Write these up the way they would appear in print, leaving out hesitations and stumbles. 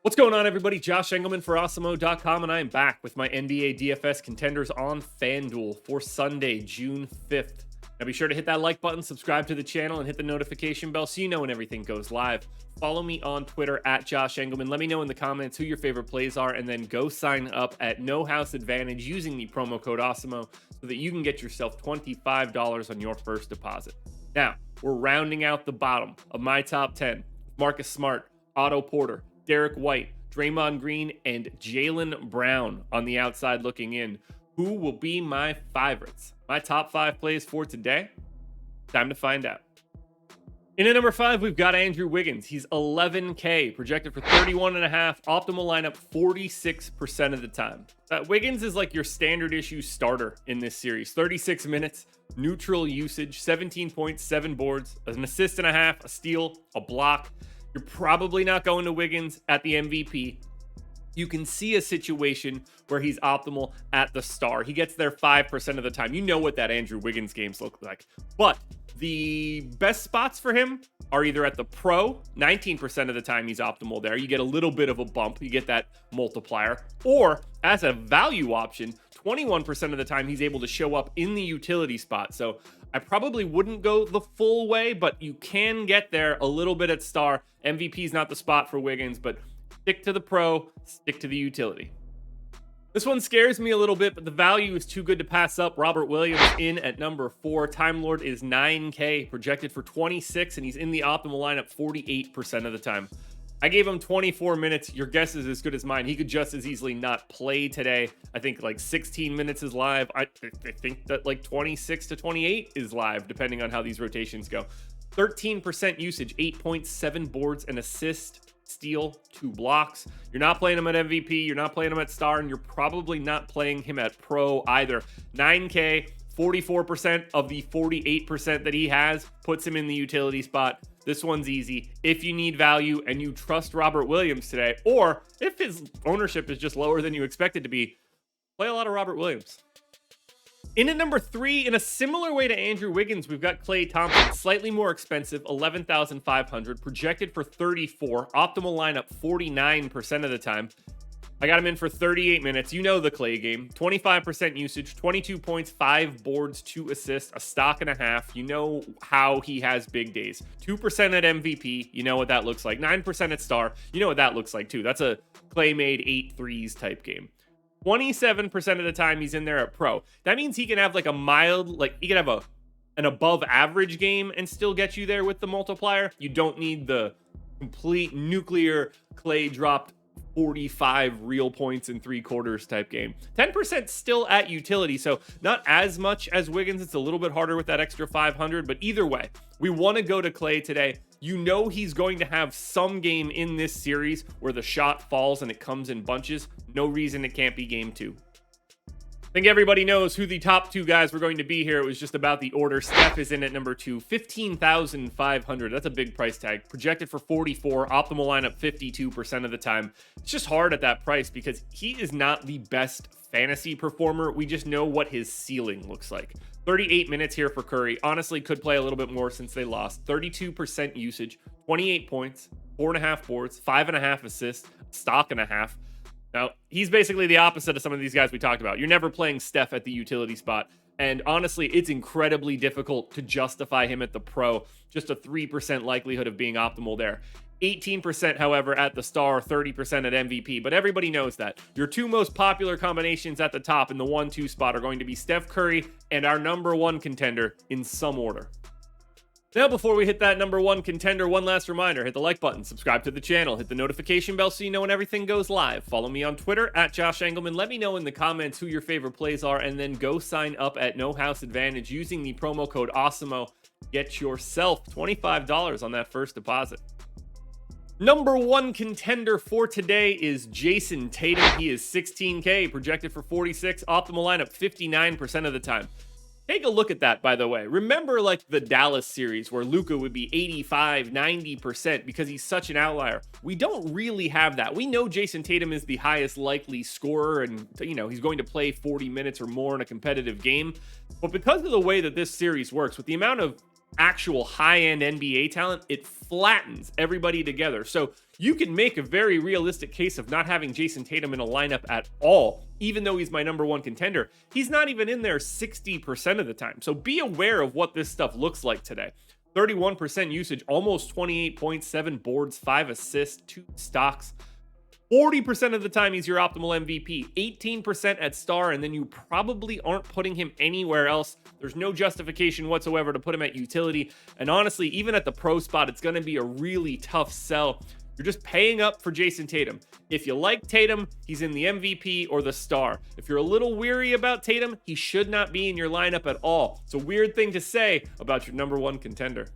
What's going on, everybody? Josh Engleman for Awesemo.com, and I am back with my NBA DFS contenders on FanDuel for Sunday, June 5th. Now be sure to hit that like button, subscribe to the channel, and hit the notification bell so you know when everything goes live. Follow me on Twitter at Josh Engleman. Let me know in the comments who your favorite plays are, and then go sign up at No House Advantage using the promo code Awesemo so that you can get yourself $25 on your first deposit. Now, we're rounding out the bottom of my top 10. Marcus Smart, Otto Porter, Derek White, Draymond Green, and Jaylen Brown on the outside looking in. Who will be my favorites? My top 5 plays for today? Time to find out. In at number 5, we've got Andrew Wiggins. He's 11K, projected for 31.5, optimal lineup 46% of the time. Wiggins is like your standard issue starter in this series. 36 minutes, neutral usage, 17 points, 7 boards, an assist and a half, a steal, a block. You're probably not going to Wiggins at the MVP. You can see a situation where he's optimal at the star. He gets there 5% of the time. You know what that Andrew Wiggins games look like. But the best spots for him are either at the pro, 19% of the time he's optimal there. You get a little bit of a bump. You get that multiplier. Or as a value option, 21% of the time he's able to show up in the utility spot. So I probably wouldn't go the full way, but you can get there a little bit at star. MVP is not the spot for Wiggins, but stick to the pro, stick to the utility. This one scares me a little bit, but the value is too good to pass up. Robert Williams in at number 4. Time Lord is 9K, projected for 26, and he's in the optimal lineup 48% of the time. I gave him 24 minutes. Your guess is as good as mine. He could just as easily not play today. I think like 16 minutes is live. I think that like 26 to 28 is live, depending on how these rotations go. 13% usage, 8.7 boards, an assist, steal, 2 blocks. You're not playing him at MVP. You're not playing him at star, and you're probably not playing him at pro either. 9K, 44% of the 48% that he has puts him in the utility spot. This one's easy. If you need value and you trust Robert Williams today, or if his ownership is just lower than you expect it to be, play a lot of Robert Williams. In at number 3, in a similar way to Andrew Wiggins, we've got Klay Thompson, slightly more expensive, 11,500, projected for 34, optimal lineup 49% of the time. I got him in for 38 minutes. You know the Klay game. 25% usage, 22 points, 5 boards, 2 assists, a stock and a half. You know how he has big days. 2% at MVP. You know what that looks like. 9% at star. You know what that looks like too. That's a Klay made 8 threes type game. 27% of the time he's in there at pro. That means he can have like a mild, he can have an above average game and still get you there with the multiplier. You don't need the complete nuclear Klay dropped 45 real points in 3 quarters type game. 10% still at utility, so not as much as Wiggins. It's a little bit harder with that extra 500, but either way, we want to go to Klay today. You know he's going to have some game in this series where the shot falls and it comes in bunches. No reason it can't be game 2. I think everybody knows who the top 2 guys were going to be here. It was just about the order. Steph is in at number 2, 15,500. That's a big price tag. Projected for 44, optimal lineup 52% of the time. It's just hard at that price because he is not the best fantasy performer. We just know what his ceiling looks like. 38 minutes here for Curry. Honestly, could play a little bit more since they lost. 32% usage, 28 points, 4.5 boards, 5.5 assists, stock and a half. Now, he's basically the opposite of some of these guys we talked about. You're never playing Steph at the utility spot. And honestly, it's incredibly difficult to justify him at the pro. Just a 3% likelihood of being optimal there. 18%, however, at the star, 30% at MVP. But everybody knows that. Your 2 most popular combinations at the top in the 1-2 spot are going to be Steph Curry and our number 1 contender in some order. Now, before we hit that number 1 contender, one last reminder, hit the like button, subscribe to the channel, hit the notification bell so you know when everything goes live. Follow me on Twitter at Josh Engleman. Let me know in the comments who your favorite plays are, and then go sign up at No House Advantage using the promo code Awesemo. Get yourself $25 on that first deposit. Number 1 contender for today is Jayson Tatum. He is 16K, projected for 46, optimal lineup 59% of the time. Take a look at that, by the way. Remember like the Dallas series where Luka would be 85, 90% because he's such an outlier. We don't really have that. We know Jayson Tatum is the highest likely scorer and, he's going to play 40 minutes or more in a competitive game. But because of the way that this series works, with the amount of actual high-end NBA talent, it flattens everybody together. So you can make a very realistic case of not having Jayson Tatum in a lineup at all, even though he's my number one contender. He's not even in there 60% of the time. So be aware of what this stuff looks like today. 31% usage, almost 28 points, 7 boards, 5 assists, 2 stocks. 40% of the time he's your optimal MVP, 18% at star, and then you probably aren't putting him anywhere else. There's no justification whatsoever to put him at utility. And honestly, even at the pro spot, it's going to be a really tough sell. You're just paying up for Jayson Tatum. If you like Tatum, he's in the MVP or the star. If you're a little weary about Tatum, he should not be in your lineup at all. It's a weird thing to say about your number one contender.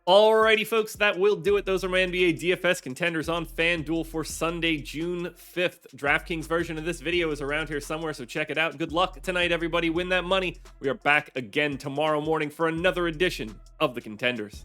Alrighty, folks, that will do it. Those are my NBA DFS contenders on FanDuel for Sunday, June 5th. DraftKings version of this video is around here somewhere, so check it out. Good luck tonight, everybody. Win that money. We are back again tomorrow morning for another edition of the Contenders.